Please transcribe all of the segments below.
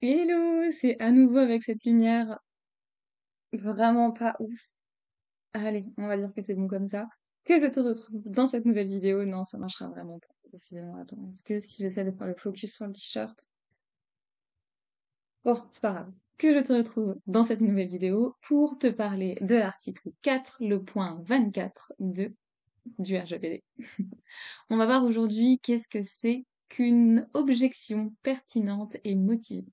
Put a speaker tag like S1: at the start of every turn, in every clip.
S1: Hello, c'est à nouveau avec cette lumière vraiment pas ouf. Allez, on va dire que c'est bon comme ça. Que je te retrouve dans cette nouvelle vidéo. Non, ça marchera vraiment pas. Décidément, attends, est-ce que si j'essaie de faire le focus sur le t-shirt? Bon, c'est pas grave. Que je te retrouve dans cette nouvelle vidéo pour te parler de l'article 4, le point 24 du RGPD. On va voir aujourd'hui qu'est-ce que c'est qu'une objection pertinente et motivée.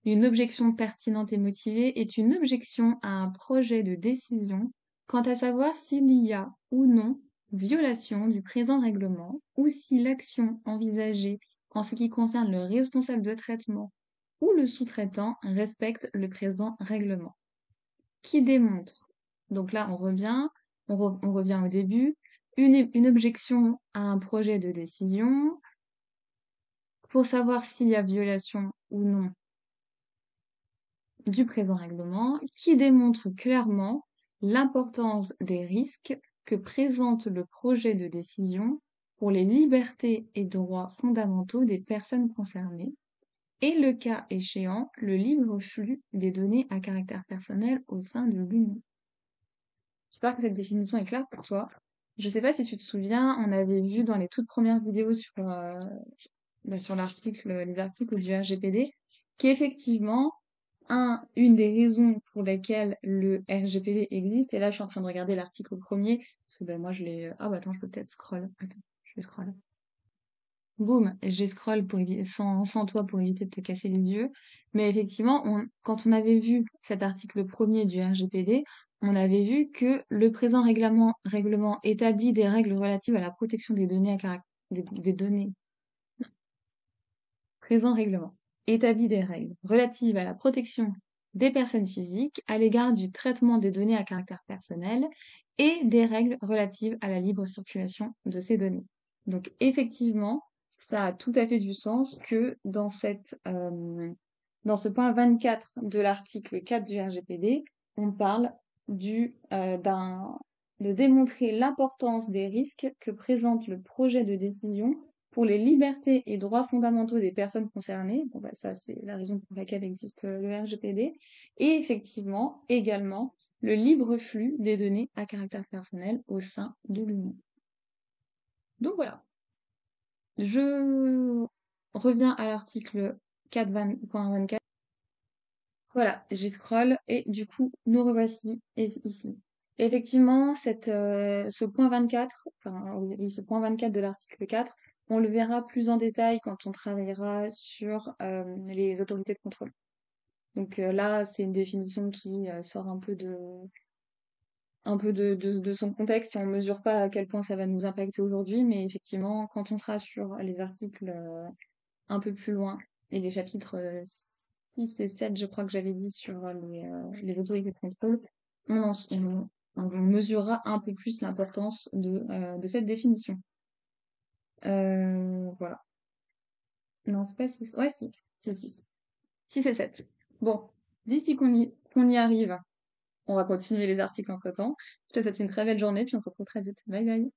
S1: Une objection pertinente et motivée est une objection à un projet de décision quant à savoir s'il y a ou non violation du présent règlement ou si l'action envisagée en ce qui concerne le responsable de traitement ou le sous-traitant respecte le présent règlement. Qui démontre, donc là on revient au début, une objection à un projet de décision pour savoir s'il y a violation ou non du présent règlement qui démontre clairement l'importance des risques que présente le projet de décision pour les libertés et droits fondamentaux des personnes concernées et, le cas échéant, le libre flux des données à caractère personnel au sein de l'Union. J'espère que cette définition est claire pour toi. Je ne sais pas si tu te souviens, on avait vu dans les toutes premières vidéos sur les articles du RGPD, qu'effectivement, une des raisons pour lesquelles le RGPD existe, et là je suis en train de regarder l'article premier, parce que ben, moi je l'ai... Ah bah attends, je peux peut-être scroll. Attends, je vais scroll. Boum, j'ai scroll sans toi pour éviter de te casser les yeux. Mais effectivement, quand on avait vu cet article premier du RGPD, on avait vu que le présent règlement établit des règles relatives à la protection des données des données. Présent règlement établit des règles relatives à la protection des personnes physiques à l'égard du traitement des données à caractère personnel et des règles relatives à la libre circulation de ces données. Donc effectivement, ça a tout à fait du sens que dans ce point 24 de l'article 4 du RGPD, on parle de démontrer l'importance des risques que présente le projet de décision pour les libertés et droits fondamentaux des personnes concernées. Bon, bah, ça, c'est la raison pour laquelle existe le RGPD. Et effectivement, également, le libre flux des données à caractère personnel au sein de l'Union. Donc voilà. Je reviens à l'article 4.24. Voilà, j'ai scroll et du coup, nous revoici ici. Et effectivement, ce point 24, enfin oui, ce point 24 de l'article 4, on le verra plus en détail quand on travaillera sur les autorités de contrôle. Donc là, c'est une définition qui sort un peu de son contexte et on mesure pas à quel point ça va nous impacter aujourd'hui, mais effectivement, quand on sera sur les articles un peu plus loin et les chapitres 6 et 7, je crois que j'avais dit sur les autorités de contrôle, on mesurera un peu plus l'importance de cette définition. Voilà. Non, c'est pas 6. Ouais, si, c'est 6. 6 et 7. Bon, d'ici qu'on y arrive, on va continuer les articles entre-temps. Je te souhaite une très belle journée, puis on se retrouve très vite. Bye bye.